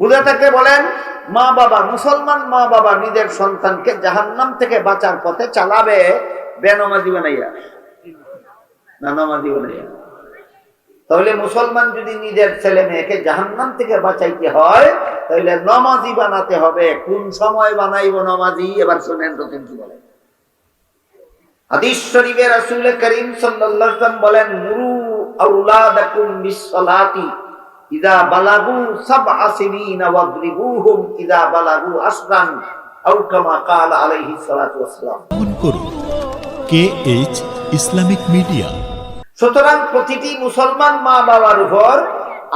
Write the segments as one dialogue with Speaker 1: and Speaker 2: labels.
Speaker 1: বুঝে থাকলে বলেন, মা বাবা, মুসলমান মা বাবা নিজের সন্তানকে জাহান্নাম থেকে বাঁচার পথে চালাবে বেনামাজি বানাইয়া না নামাজি বানাইয়া? তাহলে মুসলমান যদি নিজের ছেলে মেয়েকে জাহান্নাম থেকে বাঁচাইতে হয় তাহলে নামাজি বানাতে হবে। কোন সময় বানাইব নামাজি? এবার শুনেন তো কি বলে। হাদিস শরীফে রাসূল করিম সাল্লাল্লাহু আলাইহি ওয়াসাল্লাম বলেন, মুরু আওলাদাকুম বিসসালাতি ইযা বালাগু সাবআ সিনিনা ওয়াদরিবুহুম ইযা বালাগু আশরান আও কামা ক্বালা আলাইহিস সালাতু ওয়াসসালাম।
Speaker 2: KH Islamic media.
Speaker 1: সুতরাং প্রতিটি মুসলমান মা বাবার উপর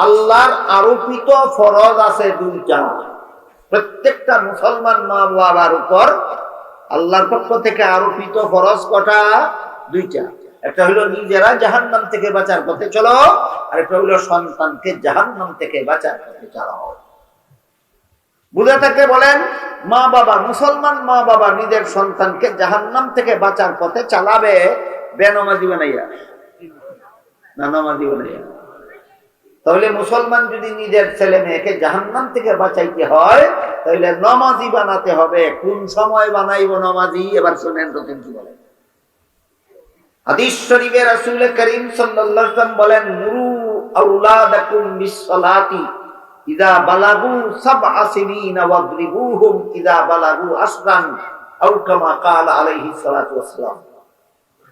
Speaker 1: আল্লাহর আরোপিত ফরজ আছে দুইটা। প্রত্যেকটা মুসলমান মা বাবার উপর আল্লাহর পক্ষ থেকে আরোপিত ফরজ কটা? দুইটা। একটা হলো নিজেরা জাহান্নাম থেকে বাঁচার পথে চলো, আর একটা হলো সন্তানকে জাহান্নাম থেকে বাঁচার পথে চালাও। বুঝে থাকলে বলেন, মা বাবা, মুসলমান মা বাবা নিজের সন্তানকে জাহান্নাম থেকে বাঁচার পথে চালাবে বেনামাজি বানাইয়া না নামাজি বানাইয়া? তাহলে মুসলমান যদি নিজের ছেলে মেয়েকে জাহান্নাম থেকে বাঁচাইতে হয় তাহলে নামাজি বানাতে হবে। কোন সময় বানাইব নামাজি? এবার শুনেন তো কি বলে। হাদিস শরীফে রাসূল করিম সাল্লাল্লাহু আলাইহি ওয়াসাল্লাম বলেন, মুরু আওলাদাকুম বিসসালাতি ইযা বালাগু সাবআ সিনিনা ওয়াদরিবুহুম ইযা বালাগু আশরান আও কামা ক্বালা আলাইহিস সালাতু ওয়াসসালাম।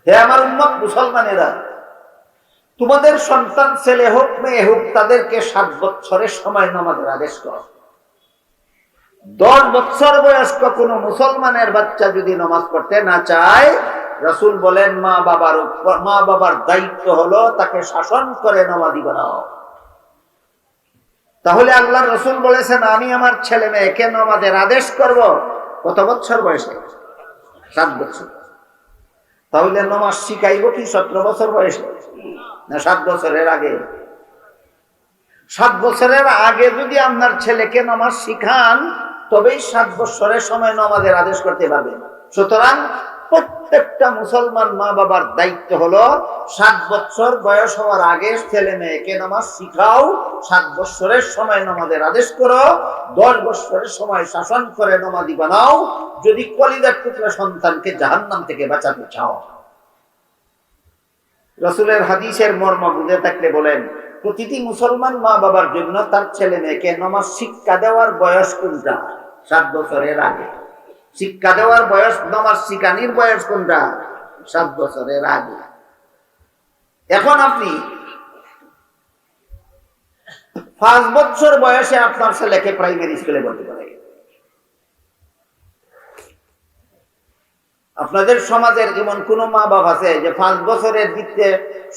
Speaker 1: হে আমার উম্মত মুসলমানেরা, তোমাদের সন্তান ছেলে হোক মেয়ে হোক তাদেরকে 7 বছরের সময় নামাজের আদেশ করো। 10 বছর বয়স্ক কোনো মুসলমানের বাচ্চা যদি নামাজ পড়তে না চায়, রাসূল বলেন মা বাবার দায়িত্ব হলো তাকে শাসন করে নামাজি বানাও। তাহলে আল্লাহর রাসূল বলেছেন, আমি আমার ছেলে মেয়েকে নামাজের আদেশ করব কত বছর বয়সে? 7 বছর। তাহলে নামাজ শিখাইব কি 17 বছর বয়সে না 7 বছরের আগে? 7 বছরের আগে যদি আপনার ছেলেকে নামাজ শিখান তবেই 7 বছরের সময় নামাজের আদেশ করতে পারবেন। সুতরাং প্রত্যেকটা মুসলমান মা বাবার দায়িত্ব হলো 7 বছর বয়স হওয়ার আগে ছেলে মেয়েকে নামাজ শিখাও, 7 বছরের সময় নামাজের আদেশ করো, 10 বছরের সময় শাসন করে নামাজি বানাও, যদি কলিজার টুকরা সন্তানকে জাহান্নাম থেকে বাঁচাতে চাও। রাসূলের হাদিসের মর্ম বুঝে থাকলে বলেন, প্রতিটি মুসলমান মা বাবার জন্য তার ছেলে মেয়েকে নামাজ শিক্ষা দেওয়ার বয়স কোনটা? 7 বছরের আগে। শিক্ষা দেওয়ার বয়স, নামাজ শিখানির বয়স কোনটা? 7 বছরের আগে। এখন আপনি 5 বছর বয়সে আপনার ছেলেকে প্রাইমারি স্কুলে ভর্তি করেন। আপনাদের সমাজের যেমন কোন মা বাবা আছে যে 5 বছরের দিকে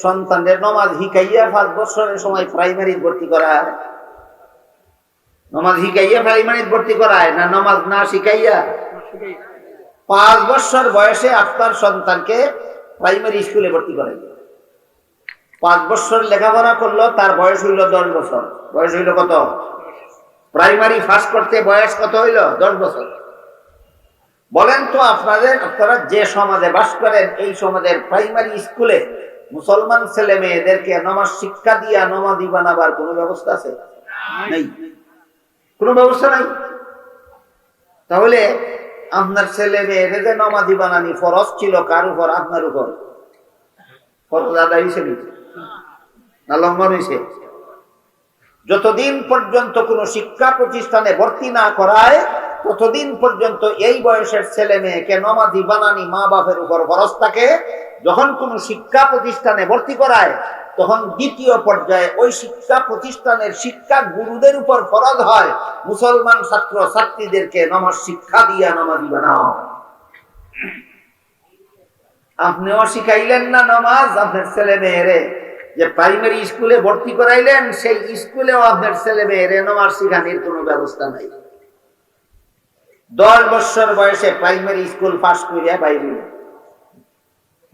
Speaker 1: সন্তানদের নামাজ শিখাইয়া 5 বছরের সময় প্রাইমারি ভর্তি করায়? নামাজ শিখাইয়া প্রাইমারি ভর্তি করায় না নামাজ না শিখাইয়া? 5 বছর বয়সে আপনার সন্তানকে প্রাইমারি স্কুলে ভর্তি করাই। 5 বছর লেখাপড়া করলো, তার বয়স হইল 10 বছর। বয়স হইল কত? প্রাইমারি পাস করতে বয়স কত হইল? 10 বছর। বলেন তো আপনারা যে সমাজে বাস করেন এই সমাজের প্রাইমারি স্কুলে মুসলমান ছেলে মেয়েদেরকে নামাজ শিক্ষা দিয়া নামাজি বানাবার কোন ব্যবস্থা আছে? নেই, কোন ব্যবস্থা নাই। তাহলে আপনার ছেলে মেয়েদের যে নামাজি বানানি ফরজ ছিল কার উপর? আপনার উপর। ফরজ আদায় হিসেবে না লঙ্ঘন হয়েছে? যতদিন পর্যন্ত কোন শিক্ষা প্রতিষ্ঠানে ভর্তি না করায় ততদিন পর্যন্ত এই বয়সের ছেলে মেয়েকে নামাজি বানানি মা বাপের উপর ফরজ থাকে। যখন কোন শিক্ষা প্রতিষ্ঠানে ভর্তি করায় তখন দ্বিতীয় পর্যায়ে ওই শিক্ষা প্রতিষ্ঠানের শিক্ষা গুরুদের উপর ফরজ হয় মুসলমান ছাত্র ছাত্রীদেরকে নামাজ শিক্ষা দিয়া নামাজি বানাও। আপনিও শিখাইলেন না নামাজ আপনার ছেলে মেয়েরে, যে প্রাইমারি স্কুলে ভর্তি করাইলেন সেই স্কুলেও আপনার ছেলে মেয়েরে নামাজ শিখানোর কোনো ব্যবস্থা নাই। 10 বছর বয়সে প্রাইমারি স্কুল পাস করিয়া বাইরে।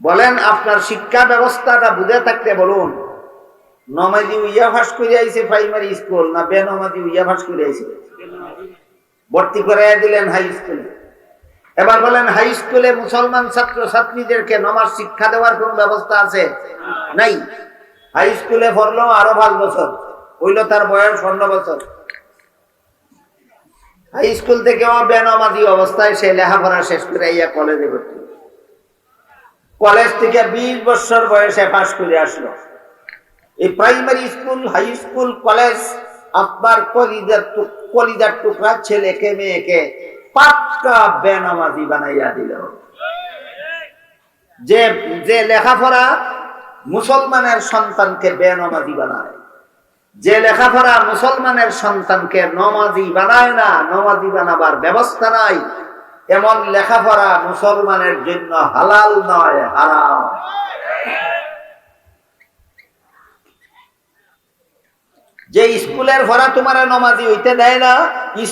Speaker 1: বলেন আপনার শিক্ষা ব্যবস্থাটা বুঝে থাকতে বলুন, নমাজি উইয়া পাস করে আইছে প্রাইমারি স্কুল না বেনমাজি উইয়া পাস করে আইছে? ভর্তি করাইয়া দিলেন হাই স্কুলে। এবার বলেন হাই স্কুলে মুসলমান ছাত্র ছাত্রীদেরকে নামাজ শিক্ষা দেওয়ার কোন ব্যবস্থা আছে? নাই। হাই স্কুলে পড়লো আরো 5 বছর, হইল তার বয়স 15 বছর। হাই স্কুল থেকেও বেনামাজি অবস্থায় সে লেখাপড়া শেষ করে ইয়া কলেজে ভর্তি, কলেজ থেকে 20 বছর বয়সে পাশ করে আসলো। এই primary school, high school, college আপনার কলিজার টুকরা ছেলেকে মেয়েকে পাক্কা বেনামাজি বানাইয়া দিল। যে লেখাপড়া মুসলমানের সন্তানকে বেনামাজি বানায়, যে লেখাপড়া মুসলমানের সন্তানকে নমাজি বানায় না, নমাজি বানাবার ব্যবস্থা নাই, এমন লেখাপড়া মুসলমানের জন্য হালাল নয়, হারাম। যে স্কুলের পড়া তোমার নমাজি হইতে দেয় না,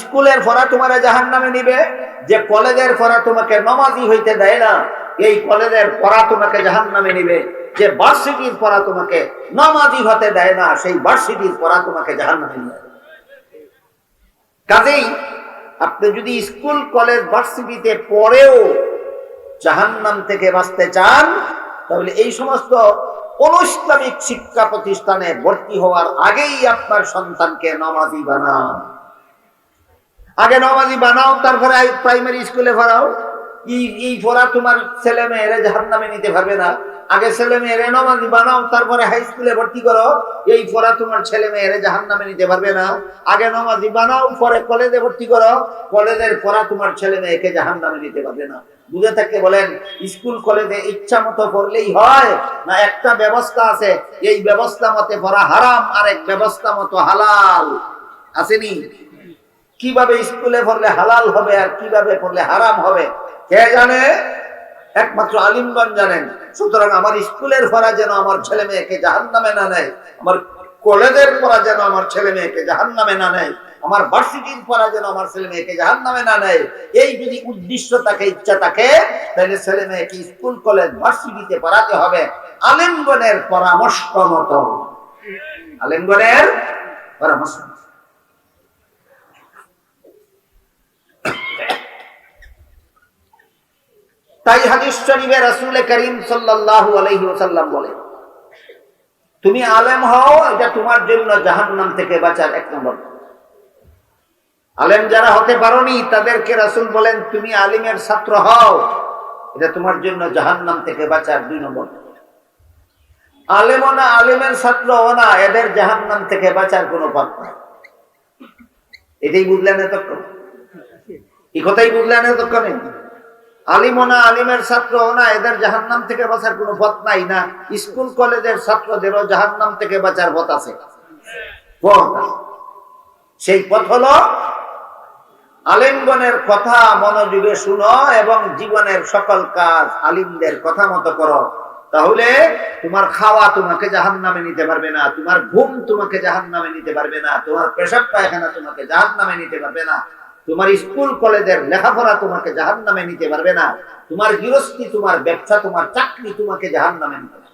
Speaker 1: স্কুলের পড়া তোমার জাহান্নামে নিবে। যে কলেজের পড়া তোমাকে নমাজি হইতে দেয় না, এই কলেজের পড়া তোমাকে জাহান্নামে নিবে। যে ভার্সিটির পড়া তোমাকে নমাজি হতে দেয় না, সেই ভার্সিটির পড়া তোমাকে জাহান্নামে নিবে। কাজেই আপনি যদি স্কুল, কলেজ, ভার্সিটিতে পড়েও জাহান্নাম থেকে বাঁচতে চান, তাহলে এই সমস্ত অনৈসলামিক শিক্ষা প্রতিষ্ঠানে ভর্তি হওয়ার আগেই আপনার সন্তানকে নমাজি বানান। আগে নমাজি বানাও, তারপরে প্রাইমারি স্কুলে পড়াও। এই পড়া তোমার ছেলে মেয়েরা জাহান্নামে নিতে পারবে না। আগে ছেলে মেয়েরা নমাজি বানাও, তারপরে হাই স্কুলে ভর্তি করো। এই পড়া তোমার ছেলে মেয়েরা জাহান্নামে নিতে পারবে না। আগে নমাজি বানাও, পরে কলেজে ভর্তি করো। কলেজের পড়া তোমার ছেলে মেয়েকে জাহান্নামে নিতে পারবে না। বুঝে থাকতে বলেন, স্কুল কলেজে ইচ্ছা মতো পড়লেই হয় না? একটা ব্যবস্থা আছে, এই ব্যবস্থা মতে পড়া হারাম, আর এক ব্যবস্থা মতো হালাল। আসেনি? কিভাবে স্কুলে পড়লে হালাল হবে আর কিভাবে পড়লে হারাম হবে কে জানে? একমাত্র আলিমগণ জানেন। সুতরাং আমার স্কুলের পড়া যেন আমার ছেলে মেয়েকে জাহান্নামে না নেয়, আমার কলেজের পড়া যেন আমার ছেলে মেয়েকে জাহান্নামে না নেয়, আমার ভার্সিটির পড়া যেন আমার ছেলে মেয়েকে জাহান্নামে না নেয়। এই যদি উদ্দেশ্য থাকে, ইচ্ছা থাকে, তাহলে ছেলে মেয়েকে স্কুল, কলেজ, ভার্সিটিতে পড়াতে হবে আলেমগণের পরামর্শ মতো। আলেমগণের পরামর্শ। তাই হাদিস শরীফে রাসূল করিম সাল্লাল্লাহু আলাইহি ওয়াসাল্লাম বলেন, তুমি আলেম হও, এটা তোমার জন্য জাহান্নাম থেকে বাঁচার 1 নম্বর। আলেম যারা হতে পারোনি তাদেরকে রাসূল বলেন, তুমি আলিমের ছাত্র হও, এটা তোমার জন্য জাহান্নাম থেকে বাঁচার 2 নম্বর। আলেমও না, আলেমের ছাত্রও না, এদের জাহান্নাম থেকে বাঁচার কোনো পথ নাই। এটাই বুঝলেন এতক্ষণ? এই কথাই বুঝলেন এতক্ষণে? আলিমও না, আলিমের ছাত্রও না, এদের জাহান্নাম থেকে বাঁচার কোনো পথ নাই। না, স্কুল কলেজের ছাত্রদেরও জাহান্নাম থেকে বাঁচার পথ আছে। সেই পথ হলো আলিমগণের কথা মনোযোগে শুনো এবং জীবনের সকল কাজ আলিমদের কথা মতো করো। তাহলে তোমার খাওয়া তোমাকে জাহান্নামে নিতে পারবে না, তোমার ঘুম তোমাকে জাহান্নামে নিতে পারবে না, তোমার পেশাব পায়খানা তোমাকে জাহান্নামে নিতে পারবে না, তোমার স্কুল কলেজের লেখাপড়া তোমাকে জাহান্নামে নিতে পারবে না, তোমার গৃহস্থী, তোমার ব্যবসা, তোমার চাকরি তোমাকে জাহান্নামে নিতে পারবে না।